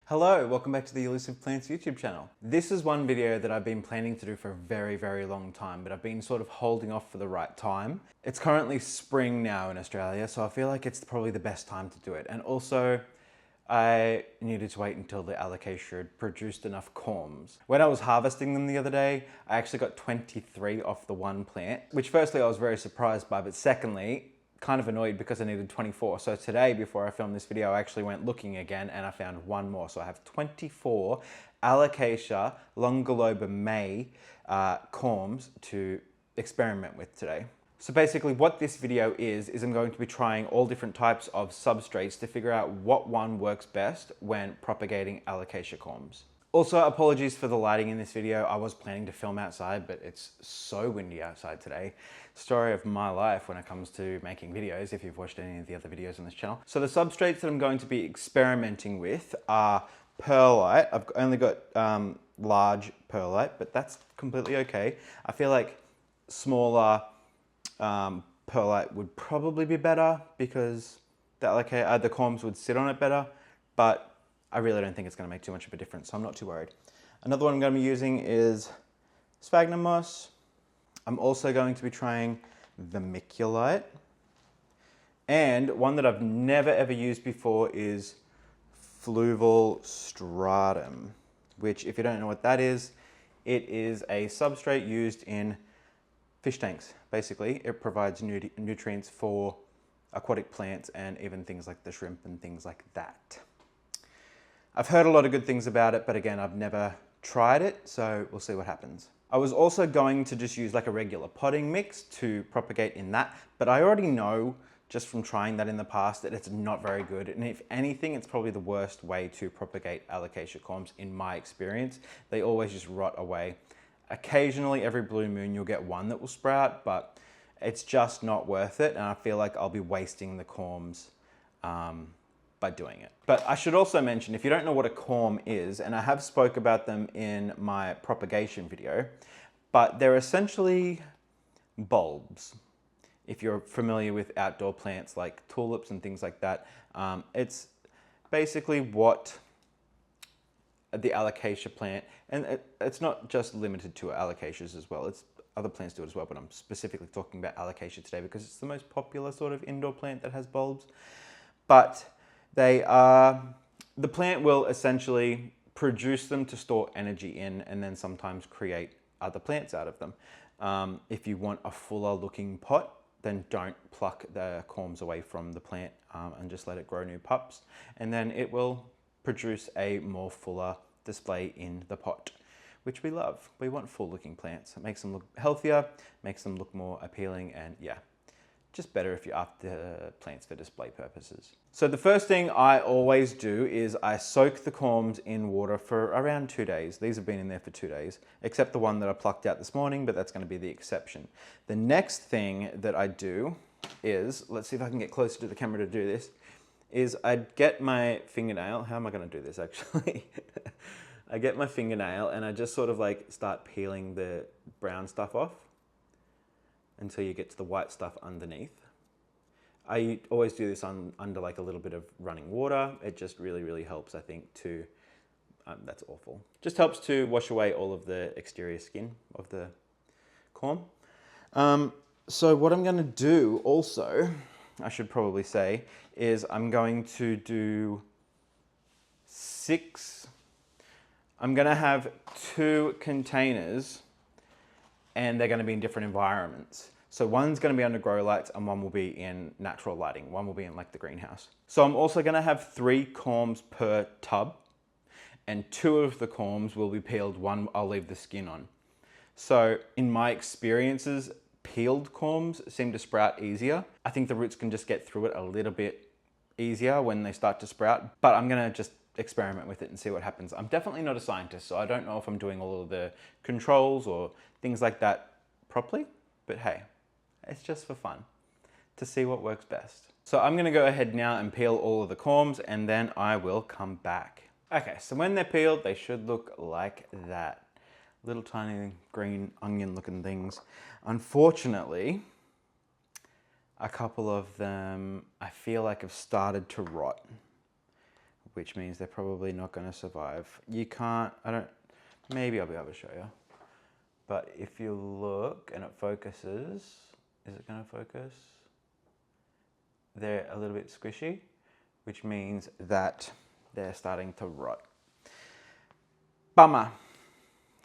Hello, welcome back to the Elusive Plants YouTube channel. This is one video that I've been planning to do for a very long time, but I've been sort of holding off for the right time. It's currently spring now in Australia, so I feel like it's probably the best time to do it. And also, I needed to wait until the Alocasia had produced enough corms. When I was harvesting them the other day, I actually got 23 off the one plant, which firstly I was very surprised by, but secondly, kind of annoyed because I needed 24. So today, before I filmed this video, I actually went looking again and I found one more. So I have 24 Alocasia Longiloba May corms to experiment with today. So basically what this video is I'm going to be trying all different types of substrates to figure out what one works best when propagating Alocasia corms. Also, apologies for the lighting in this video. I was planning to film outside, but it's so windy outside today. Story of my life when it comes to making videos, if you've watched any of the other videos on this channel. So the substrates that I'm going to be experimenting with are perlite. I've only got large perlite, but that's completely okay. I feel like smaller perlite would probably be better because the corms would sit on it better, but I really don't think it's going to make too much of a difference, so I'm not too worried. Another one I'm going to be using is sphagnum moss. I'm also going to be trying vermiculite. And one that I've never ever used before is fluval stratum, which, if you don't know what that is, it is a substrate used in fish tanks. Basically, it provides nutrients for aquatic plants and even things like the shrimp and things like that. I've heard a lot of good things about it, but again, I've never tried it, so we'll see what happens. I was also going to just use like a regular potting mix to propagate in that, but I already know just from trying that in the past that it's not very good. And if anything, it's probably the worst way to propagate Alocasia corms in my experience. They always just rot away. Occasionally, every blue moon, you'll get one that will sprout, but it's just not worth it. And I feel like I'll be wasting the corms by doing it. But I should also mention, if you don't know what a corm is, and I have spoke about them in my propagation video, but they're essentially bulbs. If you're familiar with outdoor plants like tulips and things like that, it's basically what the Alocasia plant, and it's not just limited to Alocasias as well, it's other plants do it as well, but I'm specifically talking about Alocasia today because it's the most popular sort of indoor plant that has bulbs. But the plant will essentially produce them to store energy in and then sometimes create other plants out of them. If you want a fuller looking pot, then don't pluck the corms away from the plant and just let it grow new pups. And then it will produce a more fuller display in the pot, which we love. We want full looking plants. It makes them look healthier, makes them look more appealing, and yeah, just better if you're after plants for display purposes. So the first thing I always do is I soak the corms in water for around 2 days. These have been in there for 2 days, except the one that I plucked out this morning, but that's going to be the exception. The next thing that I do is, let's see if I can get closer to the camera to do this, is I'd get my fingernail. How am I going to do this actually? I get my fingernail and I just sort of like start peeling the brown stuff off until you get to the white stuff underneath. I always do this under like a little bit of running water. It just really helps, I think, to, that's awful. Just helps to wash away all of the exterior skin of the corm. So what I'm gonna do also, I should probably say, is I'm going to do I'm gonna have 2 containers and they're going to be in different environments. So one's going to be under grow lights and one will be in natural lighting. One will be in like the greenhouse. So I'm also going to have 3 corms per tub and 2 of the corms will be peeled. One I'll leave the skin on. So in my experiences, peeled corms seem to sprout easier. I think the roots can just get through it a little bit easier when they start to sprout, but I'm going to just experiment with it and see what happens. I'm definitely not a scientist, so I don't know if I'm doing all of the controls or things like that properly, but hey, it's just for fun to see what works best. So I'm gonna go ahead now and peel all of the corms and then I will come back. Okay, so when they're peeled, they should look like that. Little tiny green onion looking things. Unfortunately, a couple of them I feel like have started to rot, which means they're probably not going to survive. You can't, maybe I'll be able to show you. But if you look and it focuses, is it going to focus? They're a little bit squishy, which means that they're starting to rot. Bummer.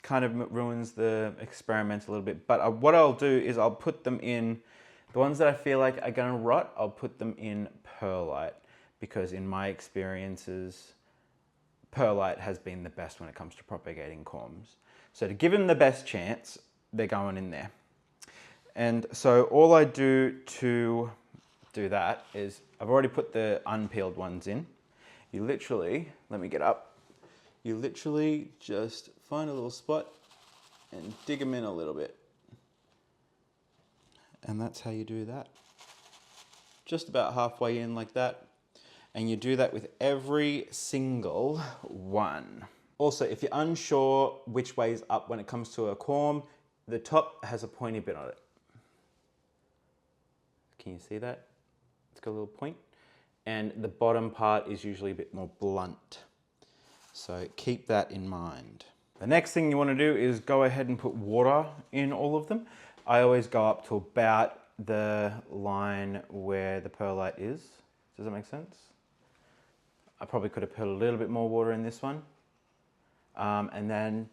Kind of ruins the experiment a little bit. But what I'll do is I'll put them in, the ones that I feel like are going to rot, I'll put them in perlite, because in my experiences, perlite has been the best when it comes to propagating corms. So to give them the best chance, they're going in there. And so all I do to do that is I've already put the unpeeled ones in. You literally, let me get up. You literally just find a little spot and dig them in a little bit. And that's how you do that. Just about halfway in like that. And you do that with every single one. Also, if you're unsure which way is up when it comes to a corm, the top has a pointy bit on it. Can you see that? It's got a little point. And the bottom part is usually a bit more blunt. So keep that in mind. The next thing you want to do is go ahead and put water in all of them. I always go up to about the line where the perlite is. Does that make sense? I probably could have put a little bit more water in this one. And then,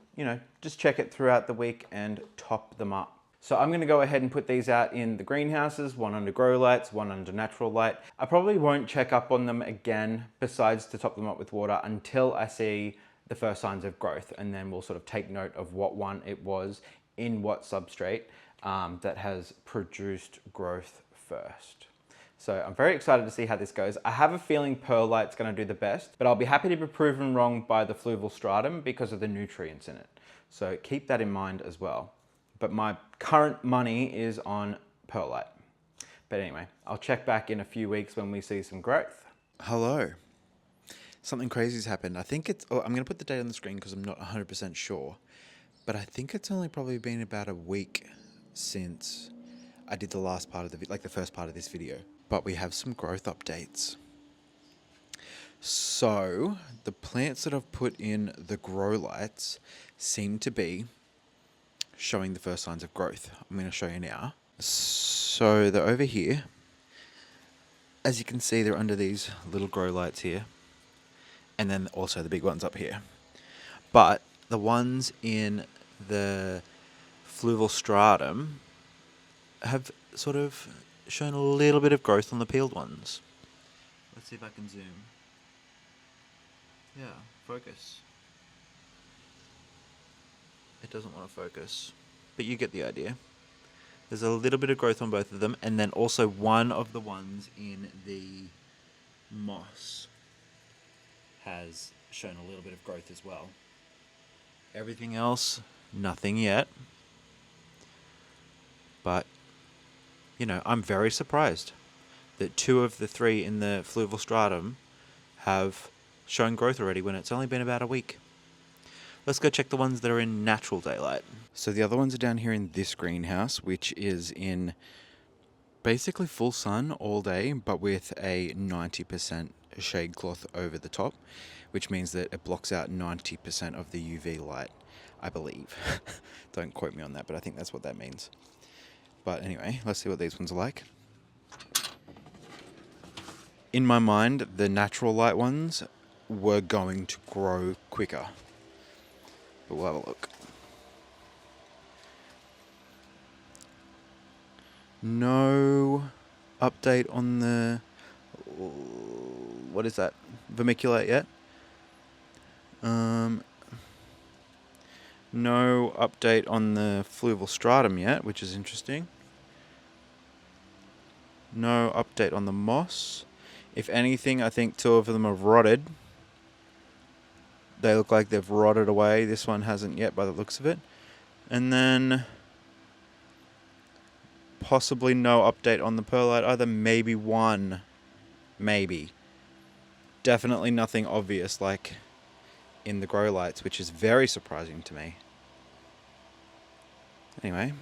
just check it throughout the week and top them up. So I'm going to go ahead and put these out in the greenhouses, one under grow lights, one under natural light. I probably won't check up on them again, besides to top them up with water, until I see the first signs of growth. And then we'll sort of take note of what one it was in what substrate that has produced growth first. So I'm very excited to see how this goes. I have a feeling perlite's going to do the best, but I'll be happy to be proven wrong by the fluval stratum because of the nutrients in it. So keep that in mind as well. But my current money is on perlite. But anyway, I'll check back in a few weeks when we see some growth. Hello. Something crazy's happened. I think I'm going to put the date on the screen because I'm not 100% sure. But I think it's only probably been about a week since I did the last part of the first part of this video. But we have some growth updates. So the plants that I've put in the grow lights seem to be showing the first signs of growth. I'm going to show you now. So they're over here. As you can see, they're under these little grow lights here. And then also the big ones up here. But the ones in the fluval stratum have sort of shown a little bit of growth on the peeled ones. Let's see if I can zoom. Yeah, focus. It doesn't want to focus, but you get the idea. There's a little bit of growth on both of them, and then also one of the ones in the moss has shown a little bit of growth as well. Everything else, nothing yet. But I'm very surprised that 2 of the 3 in the fluval stratum have shown growth already when it's only been about a week. Let's go check the ones that are in natural daylight. So the other ones are down here in this greenhouse, which is in basically full sun all day, but with a 90% shade cloth over the top, which means that it blocks out 90% of the UV light, I believe. Don't quote me on that, but I think that's what that means. But anyway, let's see what these ones are like. In my mind, the natural light ones were going to grow quicker. But we'll have a look. No update on the, what is that, vermiculite yet? No update on the fluval stratum yet, which is interesting. No update on the moss. If anything, I think 2 of them have rotted. They look like they've rotted away. This one hasn't yet by the looks of it. And then possibly no update on the perlite either. Maybe one. Maybe. Definitely nothing obvious like in the grow lights, which is very surprising to me. Anyway,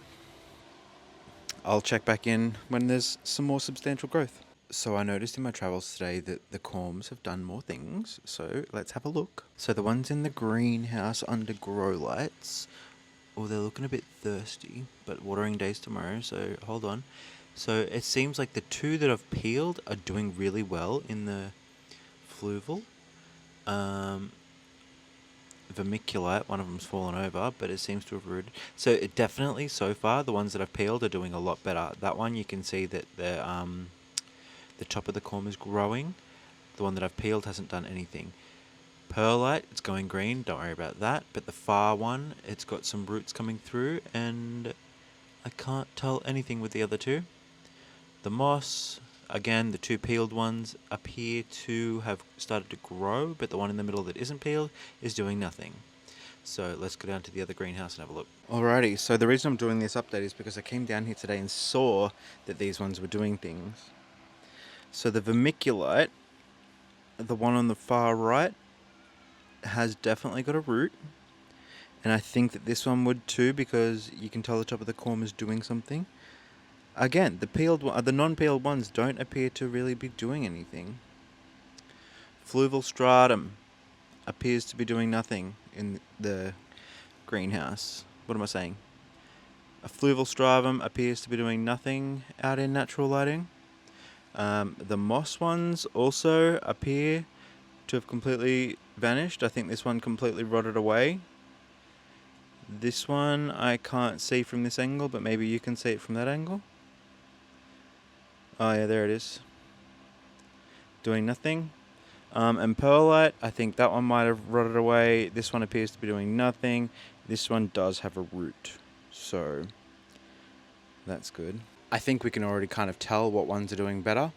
I'll check back in when there's some more substantial growth. So I noticed in my travels today that the corms have done more things, so let's have a look. So the ones in the greenhouse under grow lights, oh, they're looking a bit thirsty, but watering day's tomorrow, so hold on. So it seems like the two that I've peeled are doing really well in the fluval. Vermiculite, one of them's fallen over, but it seems to have rooted. So it definitely, so far, the ones that I've peeled are doing a lot better. That one, you can see that the top of the corm is growing. The one that I've peeled hasn't done anything. Perlite, it's going green, don't worry about that. But the far one, it's got some roots coming through, and I can't tell anything with the other two. The moss, again, the two peeled ones appear to have started to grow, but the one in the middle that isn't peeled is doing nothing. So let's go down to the other greenhouse and have a look. Alrighty, so the reason I'm doing this update is because I came down here today and saw that these ones were doing things. So the vermiculite, the one on the far right, has definitely got a root. And I think that this one would too, because you can tell the top of the corm is doing something. Again, the non-peeled ones don't appear to really be doing anything. Fluval stratum appears to be doing nothing in the greenhouse. What am I saying? A fluval stratum appears to be doing nothing out in natural lighting. The moss ones also appear to have completely vanished. I think this one completely rotted away. This one I can't see from this angle, but maybe you can see it from that angle. Oh yeah, there it is. Doing nothing. And perlite, I think that one might have rotted away. This one appears to be doing nothing. This one does have a root, so that's good. I think we can already kind of tell what ones are doing better.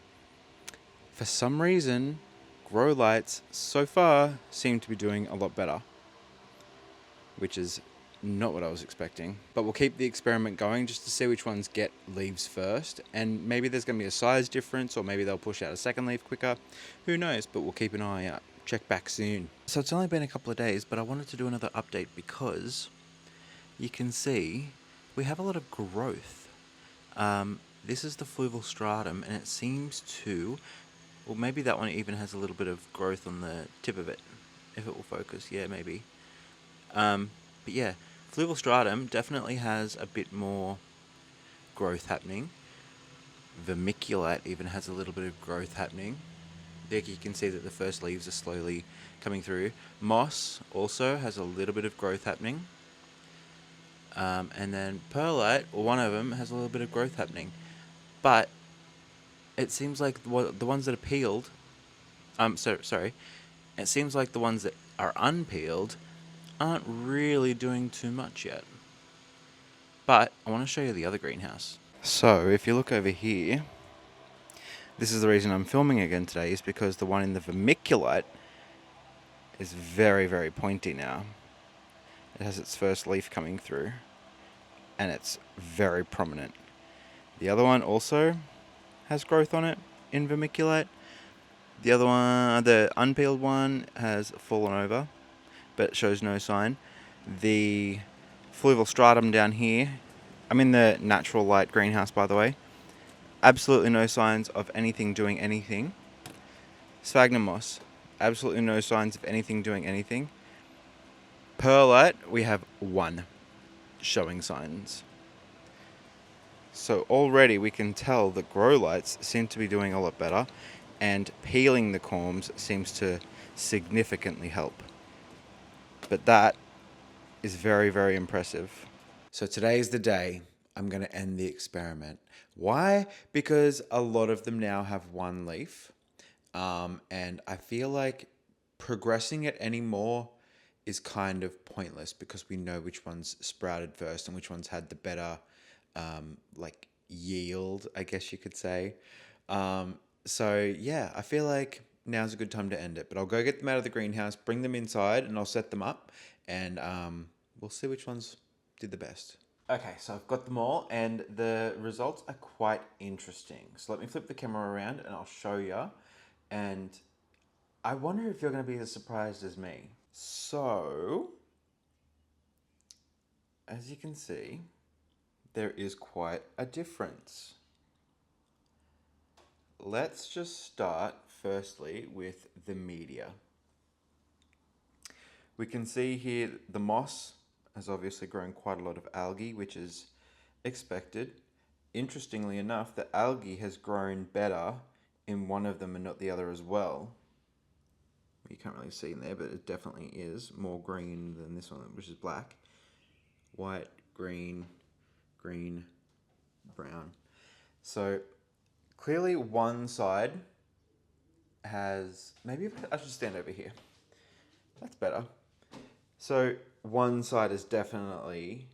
For some reason, grow lights so far seem to be doing a lot better, which is not what I was expecting. But we'll keep the experiment going just to see which ones get leaves first, and maybe there's going to be a size difference, or maybe they'll push out a second leaf quicker. Who knows, but we'll keep an eye out. Check back soon. So it's only been a couple of days, but I wanted to do another update because you can see we have a lot of growth. This is the fluval stratum, and it seems to, well, maybe that one even has a little bit of growth on the tip of it, if it will focus. Yeah, maybe. But yeah, fluval stratum definitely has a bit more growth happening. Vermiculite even has a little bit of growth happening. There you can see that the first leaves are slowly coming through. Moss also has a little bit of growth happening. And then perlite, or one of them, has a little bit of growth happening. But it seems like the ones that are peeled, it seems like the ones that are unpeeled aren't really doing too much yet. But I want to show you the other greenhouse. So if you look over here, this is the reason I'm filming again today, is because the one in the vermiculite is very, very pointy now. It has its first leaf coming through, and it's very prominent. The other one also has growth on it in vermiculite. The other one, the unpeeled one, has fallen over, but shows no sign. The fluval stratum down here, I'm in the natural light greenhouse, by the way. Absolutely no signs of anything doing anything. Sphagnum moss, absolutely no signs of anything doing anything. Perlite, we have one showing signs. So already we can tell that grow lights seem to be doing a lot better, and peeling the corms seems to significantly help. But that is very, very impressive. So today is the day I'm going to end the experiment. Why? Because a lot of them now have one leaf. And I feel like progressing it anymore is kind of pointless, because we know which ones sprouted first and which ones had the better yield, I guess you could say. So yeah, I feel like now's a good time to end it. But I'll go get them out of the greenhouse, bring them inside, and I'll set them up, and we'll see which ones did the best. Okay, so I've got them all, and the results are quite interesting. So let me flip the camera around and I'll show you. And I wonder if you're going to be as surprised as me. So, as you can see, there is quite a difference. let's just start firstly with the media. We can see here the moss has obviously grown quite a lot of algae, which is expected. Interestingly enough, the algae has grown better in one of them and not the other as well. You can't really see in there, but it definitely is more green than this one, which is black. White, green, green, brown. So clearly one side has, maybe I should stand over here. That's better. So one side has definitely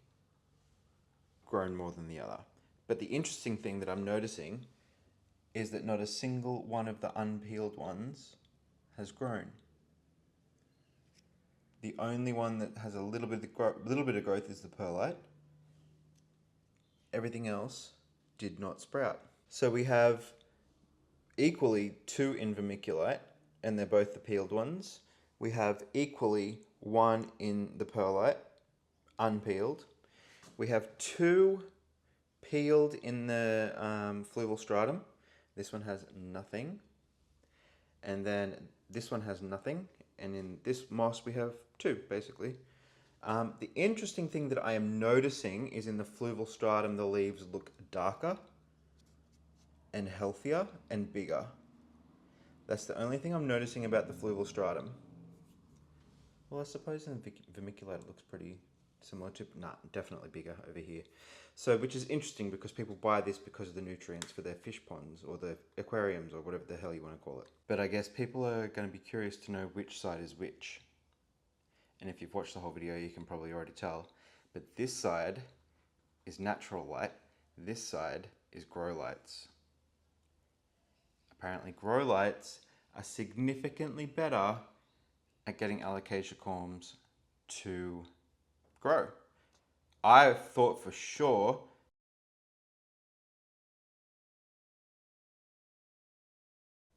grown more than the other. But the interesting thing that I'm noticing is that not a single one of the unpeeled ones has grown. The only one that has a little bit of growth is the perlite. Everything else did not sprout. So we have equally 2 in vermiculite, and they're both the peeled ones. We have equally 1 in the perlite, unpeeled. We have 2 peeled in the fluval stratum. This one has nothing. And then this one has nothing. And in this moss we have 2, basically. The interesting thing that I am noticing is in the fluval stratum the leaves look darker and healthier and bigger. That's the only thing I'm noticing about the fluval stratum. Well, I suppose in vermiculite it looks pretty similar to, definitely bigger over here. So, which is interesting because people buy this because of the nutrients for their fish ponds or the aquariums or whatever the hell you want to call it. But I guess people are going to be curious to know which side is which. And if you've watched the whole video, you can probably already tell. But this side is natural light. This side is grow lights. Apparently grow lights are significantly better at getting Alocasia corms to grow. I thought for sure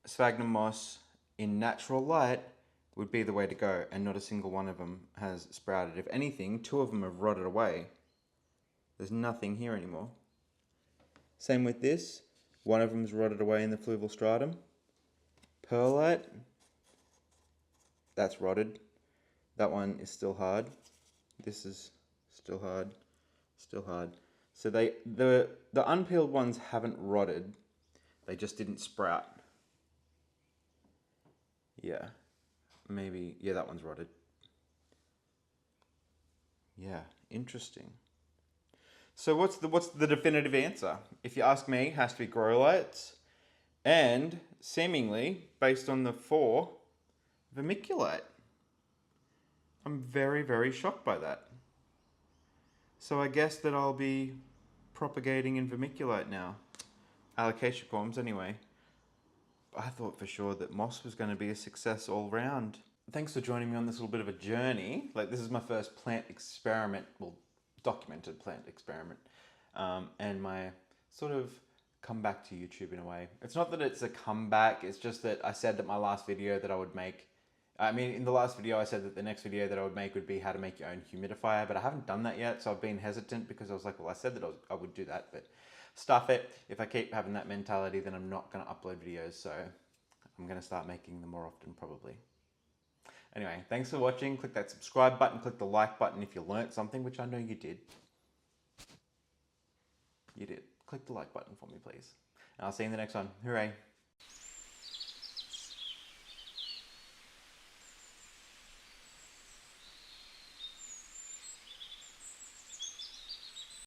sphagnum moss in natural light would be the way to go, and not a single one of them has sprouted. If anything, 2 of them have rotted away. There's nothing here anymore. Same with this. One of them's rotted away in the fluval stratum. Perlite, that's rotted. That one is still hard. This is still hard, still hard. So the unpeeled ones haven't rotted. They just didn't sprout. Yeah, maybe, yeah, that one's rotted. Yeah, interesting. So what's the definitive answer? If you ask me, it has to be grow lights, and seemingly, based on the 4, vermiculite. I'm very, very shocked by that. So I guess that I'll be propagating in vermiculite now. Alocasia corms anyway. I thought for sure that moss was going to be a success all round. Thanks for joining me on this little bit of a journey. Like, this is my first plant experiment, well, documented plant experiment, and my sort of comeback to YouTube in a way. It's not that it's a comeback, it's just that I said that my last video that I would make, in the last video I said that the next video that I would make would be how to make your own humidifier, but I haven't done that yet, so I've been hesitant because I was like, well, I said that I would do that, but stuff it. If I keep having that mentality, then I'm not going to upload videos, so I'm going to start making them more often probably. Anyway, thanks for watching. Click that subscribe button, click the like button if you learnt something, which I know you did. You did. Click the like button for me, please. And I'll see you in the next one. Hooray.